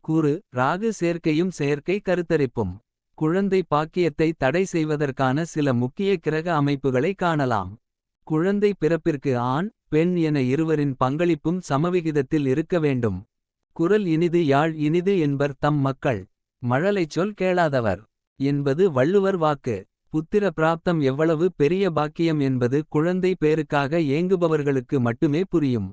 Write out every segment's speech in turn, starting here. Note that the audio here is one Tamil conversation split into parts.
குரு ராகு சேர்க்கையும் செயற்கை கருத்தரிப்பும். குழந்தை பாக்கியத்தை தடை செய்வதற்கான சில முக்கிய கிரக அமைப்புகளை காணலாம். குழந்தை பிறப்பிற்கு ஆண் பெண் என இருவரின் பங்களிப்பும் சமவிகிதத்தில் இருக்க வேண்டும். குரல் இனிது யாழ் இனிது என்பர் தம் மக்கள். மழலைச் சொல் கேளாதவர் என்பது வள்ளுவர் வாக்கு. புத்திர பிராப்தம் எவ்வளவு பெரிய பாக்கியம் என்பது குழந்தை பேறுக்காக ஏங்குபவர்களுக்கு மட்டுமே புரியும்.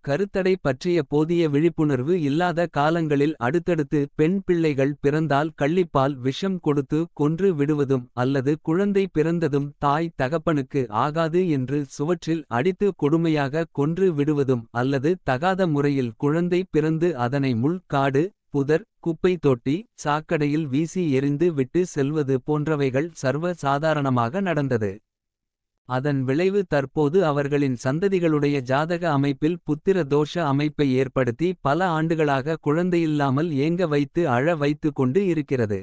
கருத்தடை பற்றிய போதிய விழிப்புணர்வு இல்லாத காலங்களில் அடுத்தடுத்து பெண் பிள்ளைகள் பிறந்தால் கள்ளிப்பால் விஷம் கொடுத்து கொன்று விடுவதும் அல்லது குழந்தை பிறந்ததும் தாய் தகப்பனுக்கு ஆகாது என்று சுவற்றில் அடித்து கொடுமையாக கொன்று விடுவதும் அல்லது தகாத முறையில் குழந்தை பிறந்து அதனை முள் காடு புதர் குப்பை தொட்டி சாக்கடையில் வீசி எறிந்து விட்டு செல்வது போன்றவைகள் சர்வ சாதாரணமாக நடந்தது. அதன் விளைவு தற்போது அவர்களின் சந்ததிகளுடைய ஜாதக அமைப்பில் புத்திர தோஷ அமைப்பை ஏற்படுத்தி பல ஆண்டுகளாக குழந்தையில்லாமல் ஏங்க வைத்து அழ வைத்து கொண்டு இருக்கிறது.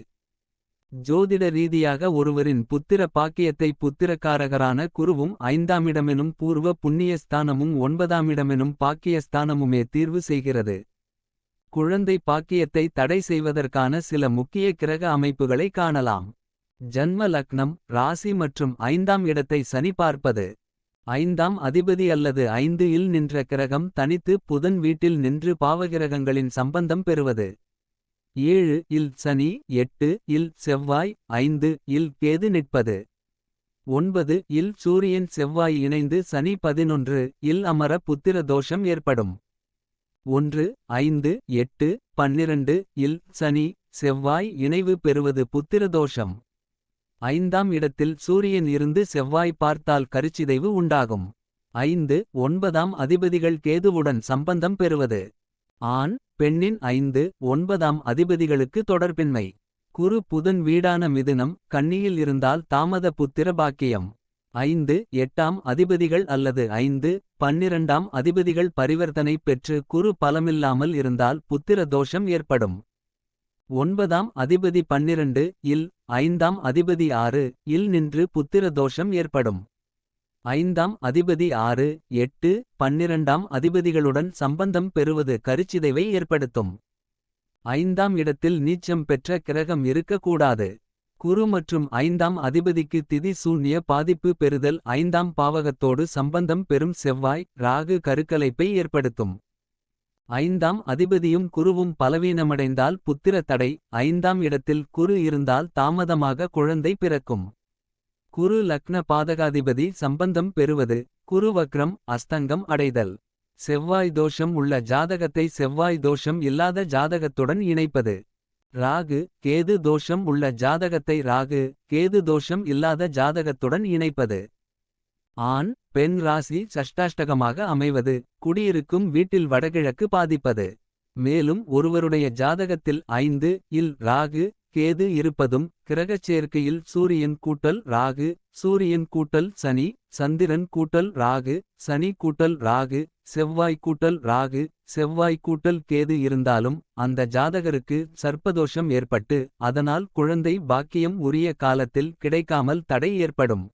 ஜோதிட ரீதியாக ஒருவரின் புத்திர பாக்கியத்தை புத்திரக்காரகரான குருவும் 5ஆமிடமெனும் பூர்வ புண்ணிய ஸ்தானமும் 9ஆமிடமெனும் பாக்கியஸ்தானமுமே தீர்வு செய்கிறது. குழந்தை பாக்கியத்தை தடை செய்வதற்கான சில முக்கிய கிரக அமைப்புகளை காணலாம். ஜன்ம லக்னம் ராசி மற்றும் 5ஆம் இடத்தை சனி பார்ப்பது. 5ஆம் அதிபதி அல்லது 5 இல் நின்ற கிரகம் தனித்து புதன் வீட்டில் நின்று பாவகிரகங்களின் சம்பந்தம் பெறுவது. 7 இல் சனி 8 இல் செவ்வாய் 5 இல் கேது நிற்பது. 9 இல் சூரியன் செவ்வாய் இணைந்து சனி 11 இல் அமர புத்திர தோஷம் ஏற்படும். 1 5 8 12 இல் சனி செவ்வாய் இணைவு பெறுவது புத்திர தோஷம். 5ஆம் இடத்தில் சூரியன் இருந்து செவ்வாய் பார்த்தால் கருச்சிதைவு உண்டாகும். 5 9ஆம் அதிபதிகள் கேதுவுடன் சம்பந்தம் பெறுவது. ஆண் பெண்ணின் 5 9ஆம் அதிபதிகளுக்கு தொடர்பின்மை. குரு புதன் வீடான மிதுனம் கன்னியில் இருந்தால் தாமத புத்திர பாக்கியம். 5 8ஆம் அதிபதிகள் அல்லது 5 12ஆம் அதிபதிகள் பரிவர்த்தனை பெற்று குரு பலமில்லாமல் இருந்தால் புத்திர தோஷம் ஏற்படும். 9ஆம் அதிபதி 12 இல் 5ஆம் அதிபதி 6 இல் நின்று புத்திர தோஷம் ஏற்படும். 5ஆம் அதிபதி 6 8 12ஆம் அதிபதிகளுடன் சம்பந்தம் பெறுவது கருச்சிதைவை ஏற்படுத்தும். 5ஆம் இடத்தில் நீச்சம் பெற்ற கிரகம் இருக்கக்கூடாது. குரு மற்றும் 5ஆம் அதிபதிக்கு திதி சூன்ய பாதிப்பு பெறுதல் 5ஆம் பாவகத்தோடு சம்பந்தம் பெறும் செவ்வாய் ராகு கருக்கலைப்பை ஏற்படுத்தும். 5ஆம் அதிபதியும் குருவும் பலவீனமடைந்தால் புத்திர தடை. 5ஆம் இடத்தில் குரு இருந்தால் தாமதமாக குழந்தை பிறக்கும். குரு லக்ன பாதகாதிபதி சம்பந்தம் பெறுவது. குரு வக்ரம் அஸ்தங்கம் அடைதல். செவ்வாய் தோஷம் உள்ள ஜாதகத்தை செவ்வாய் தோஷம் இல்லாத ஜாதகத்துடன் இணைப்பது. ராகு கேது தோஷம் உள்ள ஜாதகத்தை ராகு கேது தோஷம் இல்லாத ஜாதகத்துடன் இணைப்பது. ஆண் பெண் ராசி சஷ்டாஷ்டகமாக அமைவது. குடியிருக்கும் வீட்டில் வடகிழக்கு பாதிப்பது. மேலும் ஒருவருடைய ஜாதகத்தில் 5 இல் ராகு கேது இருப்பதும் கிரகச் சேர்க்கையில் சூரியன் கூட்டல் ராகு சூரியன் கூட்டல் சனி சந்திரன் கூட்டல் ராகு சனி கூட்டல் ராகு செவ்வாய் கூட்டல் ராகு செவ்வாய் கூட்டல் கேது இருந்தாலும் அந்த ஜாதகருக்கு சர்ப்பதோஷம் ஏற்பட்டு அதனால் குழந்தை பாக்கியம் உரிய காலத்தில் கிடைக்காமல் தடை ஏற்படும்.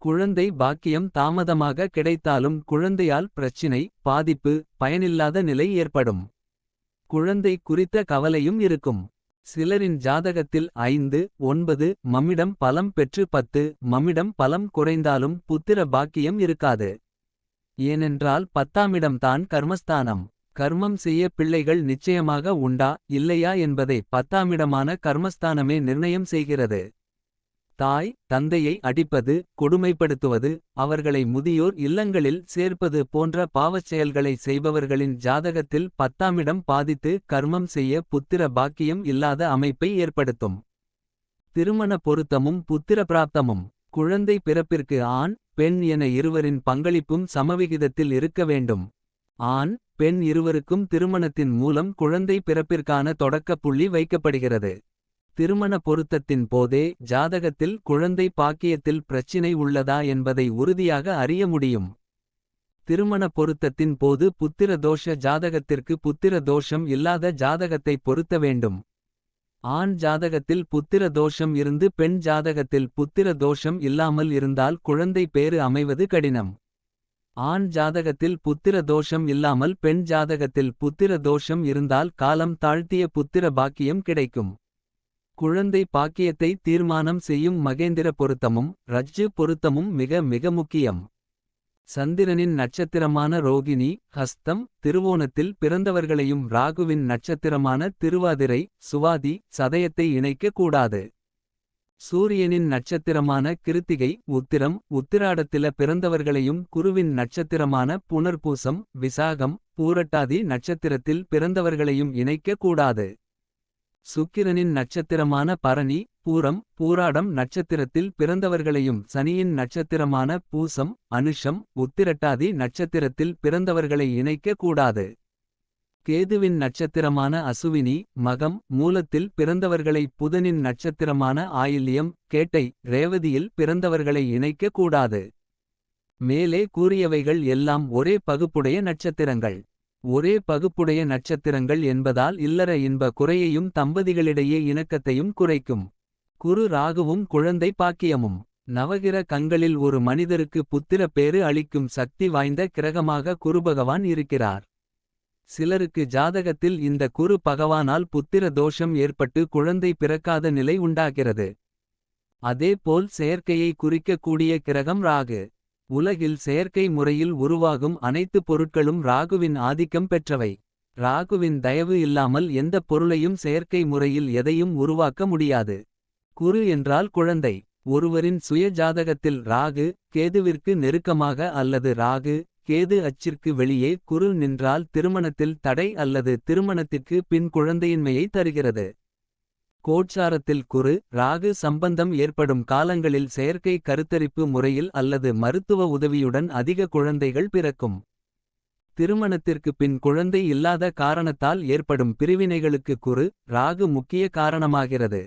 குழந்தை பாக்கியம் தாமதமாக கிடைத்தாலும் குழந்தையால் பிரச்சினை பாதிப்பு பயனில்லாத நிலை ஏற்படும். குழந்தை குறித்த கவலையும் இருக்கும். சிலரின் ஜாதகத்தில் 5 9 மம்மிடம் பலம் பெற்று 10 மம்மிடம் பலம் குறைந்தாலும் புத்திர பாக்கியம் இருக்காது. ஏனென்றால் 10ஆமிடம் தான் கர்மஸ்தானம். கர்மம் செய்ய பிள்ளைகள் நிச்சயமாக உண்டா இல்லையா என்பதை 10ஆமிடமான கர்மஸ்தானமே நிர்ணயம் செய்கிறது. தாய் தந்தையை அடிப்பது கொடுமைப்படுத்துவது அவர்களை முதியோர் இல்லங்களில் சேர்ப்பது போன்ற பாவச் செயல்களை செய்பவர்களின் ஜாதகத்தில் 10ஆமிடம் பாதித்து கர்மம் செய்ய புத்திர பாக்கியம் இல்லாத அமைப்பை ஏற்படுத்தும். திருமண பொருத்தமும் புத்திர பிராப்தமும். குழந்தை பிறப்பிற்கு ஆண் பெண் என இருவரின் பங்களிப்பும் சமவிகிதத்தில் இருக்க வேண்டும். ஆண் பெண் இருவருக்கும் திருமணத்தின் மூலம் குழந்தை பிறப்பிற்கான தொடக்கப் புள்ளி வைக்கப்படுகிறது. திருமண பொருத்தத்தின் போதே ஜாதகத்தில் குழந்தை பாக்கியத்தில் பிரச்சினை உள்ளதா என்பதை உறுதியாக அறிய முடியும். திருமண பொருத்தத்தின் போது புத்திர தோஷ ஜாதகத்திற்கு புத்திர தோஷம் இல்லாத ஜாதகத்தை பொருத்த வேண்டும். ஆண் ஜாதகத்தில் புத்திர தோஷம் இருந்து பெண் ஜாதகத்தில் புத்திர தோஷம் இல்லாமல் இருந்தால் குழந்தை பேறு அமைவது கடினம். ஆண் ஜாதகத்தில் புத்திர தோஷம் இல்லாமல் பெண் ஜாதகத்தில் புத்திர தோஷம் இருந்தால் காலம் தாழ்த்திய புத்திர பாக்கியம் கிடைக்கும். குழந்தை பாக்கியத்தை தீர்மானம் செய்யும் மகேந்திர பொருத்தமும் ரஜ்ஜு பொருத்தமும் மிக மிக முக்கியம். சந்திரனின் நட்சத்திரமான ரோகிணி ஹஸ்தம் திருவோணத்தில் பிறந்தவர்களையும் ராகுவின் நட்சத்திரமான திருவாதிரை சுவாதி சதயத்தை இணைக்க கூடாது. சூரியனின் நட்சத்திரமான கிருத்திகை உத்திரம் உத்திராடத்தில பிறந்தவர்களையும் குருவின் நட்சத்திரமான புனர்பூசம் விசாகம் பூரட்டாதி நட்சத்திரத்தில் பிறந்தவர்களையும் இணைக்க கூடாது. சுக்கிரனின் நட்சத்திரமான பரணி பூரம் பூராடம் நட்சத்திரத்தில் பிறந்தவர்களையும் சனியின் நட்சத்திரமான பூசம் அனுஷம் உத்திரட்டாதி நட்சத்திரத்தில் பிறந்தவர்களை இணைக்க கூடாது. கேதுவின் நட்சத்திரமான அசுவினி மகம் மூலத்தில் பிறந்தவர்களை புதனின் நட்சத்திரமான ஆயில்யம் கேட்டை ரேவதியில் பிறந்தவர்களை இணைக்க கூடாது. மேலே கூறியவைகள் எல்லாம் ஒரே பகுப்புடைய நட்சத்திரங்கள். ஒரே பகுப்புடைய நட்சத்திரங்கள் என்பதால் இல்லற இன்ப குறையையும் தம்பதிகளிடையே இணக்கத்தையும் குறைக்கும். குரு ராகுவும் குழந்தை பாக்கியமும். நவகிர கண்களில் ஒரு மனிதருக்கு புத்திர பேறு அளிக்கும் சக்தி வாய்ந்த கிரகமாக குருபகவான் இருக்கிறார். சிலருக்கு ஜாதகத்தில் இந்த குரு பகவானால் புத்திர தோஷம் ஏற்பட்டு குழந்தை பிறக்காத நிலை உண்டாகிறது. அதேபோல் செயற்கையை குறிக்கக்கூடிய கிரகம் ராகு. உலகில் செயற்கை முறையில் உருவாகும் அனைத்து பொருட்களும் ராகுவின் ஆதிக்கம் பெற்றவை. ராகுவின் தயவு இல்லாமல் எந்த பொருளையும் செயற்கை முறையில் எதையும் உருவாக்க முடியாது. குரு என்றால் குழந்தை. ஒருவரின் சுய ஜாதகத்தில் ராகு கேதுவிற்கு நெருக்கமாக அல்லது ராகு கேது அச்சிற்கு வெளியே குரு நின்றால் திருமணத்தில் தடை அல்லது திருமணத்திற்கு பின் குழந்தையின்மையை தருகிறது. கோட்சாரத்தில் குரு ராகு சம்பந்தம் ஏற்படும் காலங்களில் செயற்கை கருத்தரிப்பு முறையில் அல்லது மருத்துவ உதவியுடன் அதிக குழந்தைகள் பிறக்கும். திருமணத்திற்கு பின் குழந்தை இல்லாத காரணத்தால் ஏற்படும் பிரிவினைகளுக்கு குரு ராகு முக்கிய காரணமாகிறது.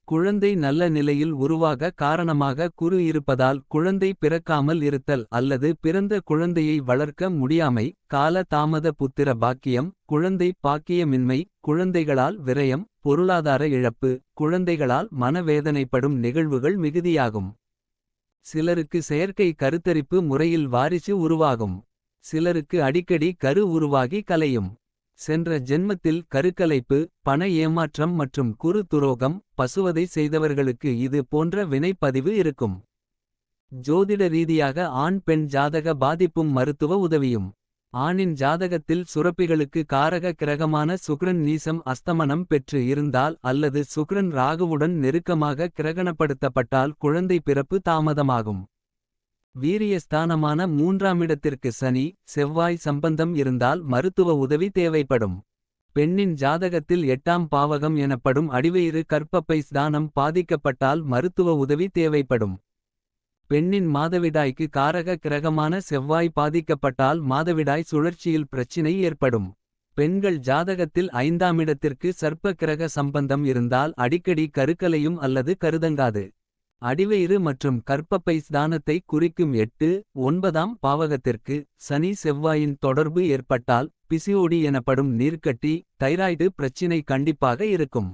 குழந்தை நல்ல நிலையில் உருவாக காரணமாக குரு இருப்பதால் குழந்தை பிறக்காமல் இருத்தல் அல்லது பிறந்த குழந்தையை வளர்க்க முடியாமை கால தாமத புத்திர பாக்கியம் குழந்தை பாக்கியமின்மை குழந்தைகளால் விரயம் பொருளாதார இழப்பு குழந்தைகளால் மனவேதனைப்படும் நிகழ்வுகள் மிகுதியாகும். சிலருக்கு செயற்கை கருத்தரிப்பு முறையில் வாரிசு உருவாகும். சிலருக்கு அடிக்கடி கரு உருவாகி கலையும். சென்ற ஜென்மத்தில் கருக்கலைப்பு பண ஏமாற்றம் மற்றும் குரு துரோகம் பசுவதை செய்தவர்களுக்கு இது போன்ற வினைப்பதிவு இருக்கும். ஜோதிட ரீதியாக ஆண் பெண் ஜாதக பாதிப்பும் மருத்துவ உதவியும். ஆணின் ஜாதகத்தில் சுரப்பிகளுக்கு காரக கிரகமான சுக்கிரன் நீசம் அஸ்தமனம் பெற்று இருந்தால் அல்லது சுக்கிரன் ராகுவுடன் நெருக்கமாக கிரகணப்படுத்தப்பட்டால் குழந்தை பிறப்பு தாமதமாகும். வீரியஸ்தானமான மூன்றாமிடத்திற்கு சனி செவ்வாய் சம்பந்தம் இருந்தால் மருத்துவ உதவி தேவைப்படும். பெண்ணின் ஜாதகத்தில் 8ஆம் பாவகம் எனப்படும் அடிவயிறு கர்ப்பப்பை ஸ்தானம் பாதிக்கப்பட்டால் மருத்துவ உதவி தேவைப்படும். பெண்ணின் மாதவிடாய்க்கு காரக கிரகமான செவ்வாய் பாதிக்கப்பட்டால் மாதவிடாய் சுழற்சியில் பிரச்சினை ஏற்படும். பெண்கள் ஜாதகத்தில் 5ஆமிடத்திற்கு சர்ப்ப கிரக சம்பந்தம் இருந்தால் அடிக்கடி கருக்கலையும் அல்லது கருதங்காது. அடிவயிறு மற்றும் கர்ப்பப்பை ஸ்தானத்தை குறிக்கும் 8, 9ஆம் பாவகத்திற்கு சனி செவ்வாயின் தொடர்பு ஏற்பட்டால் பிசிஓடி எனப்படும் நீர்க்கட்டி தைராய்டு பிரச்சினை கண்டிப்பாக இருக்கும்.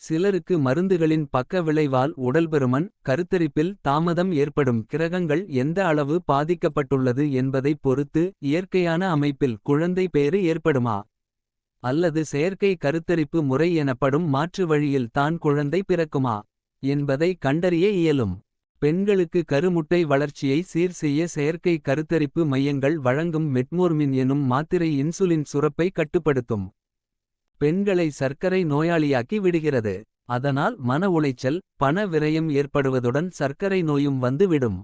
சிலருக்கு மருந்துகளின் பக்க விளைவால் உடல்பருமன் கருத்தரிப்பில் தாமதம் ஏற்படும். கிரகங்கள் எந்த அளவு பாதிக்கப்பட்டுள்ளது என்பதை பொறுத்து இயற்கையான அமைப்பில் குழந்தை பேறு ஏற்படுமா அல்லது செயற்கை கருத்தரிப்பு முறை எனப்படும் மாற்று வழியில் தான் குழந்தை பிறக்குமா என்பதை கண்டறிய இயலும். பெண்களுக்கு கருமுட்டை வளர்ச்சியை சீர் செய்ய செயற்கை கருத்தரிப்பு மையங்கள் வழங்கும் மெட்மோர்மின் எனும் மாத்திரை இன்சுலின் சுரப்பை கட்டுப்படுத்தும். பெண்களை சர்க்கரை நோயாளியாக்கி விடுகிறது. அதனால் மன உளைச்சல் பண விரயம் ஏற்படுவதுடன் சர்க்கரை நோயும் வந்து விடும்.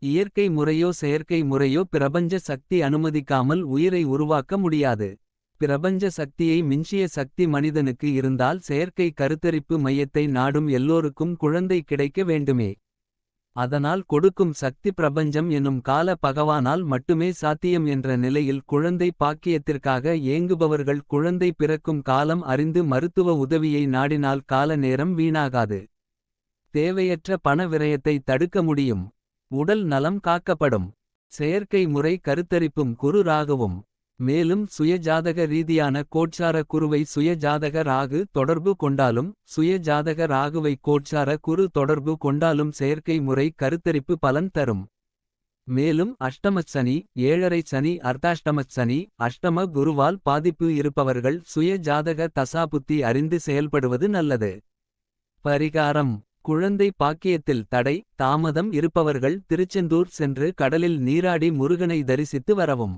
இயற்கை முறையோ செயற்கை முறையோ பிரபஞ்ச சக்தி அனுமதிக்காமல் உயிரை உருவாக்க முடியாது. பிரபஞ்ச சக்தியை மிஞ்சிய சக்தி மனிதனுக்கு இருந்தால் செயற்கை கருத்தரிப்பு மையத்தை நாடும் எல்லோருக்கும் குழந்தை கிடைக்க வேண்டுமே. அதனால் கொடுக்கும் சக்தி பிரபஞ்சம் எனும் கால பகவானால் மட்டுமே சாத்தியம் என்ற நிலையில் குழந்தை பாக்கியத்திற்காக ஏங்குபவர்கள் குழந்தை பிறக்கும் காலம் அறிந்து மருத்துவ உதவியை நாடினால் கால நேரம் வீணாகாது. தேவையற்ற பண விரயத்தை தடுக்க முடியும். உடல் நலம் காக்கப்படும். செயற்கை முறை கருத்தரிப்பும் குரு ராகுவும். மேலும் சுயஜாதக ரீதியான கோட்சார குருவை சுயஜாதக ராகு தொடர்பு கொண்டாலும் சுயஜாதக ராகுவை கோட்சார குரு தொடர்பு கொண்டாலும் செயற்கை முறை கருத்தரிப்பு பலன் தரும். மேலும் அஷ்டமச் சனி, ஏழரைச் சனி, அர்த்தாஷ்டமச் சனி, அஷ்டம குருவால் பாதிப்பு இருப்பவர்கள் சுய ஜாதக தசாபுத்தி அறிந்து செயல்படுவது நல்லது. பரிகாரம்: குழந்தை பாக்கியத்தில் தடை, தாமதம் இருப்பவர்கள் திருச்செந்தூர் சென்று கடலில் நீராடி முருகனை தரிசித்து வரவும்.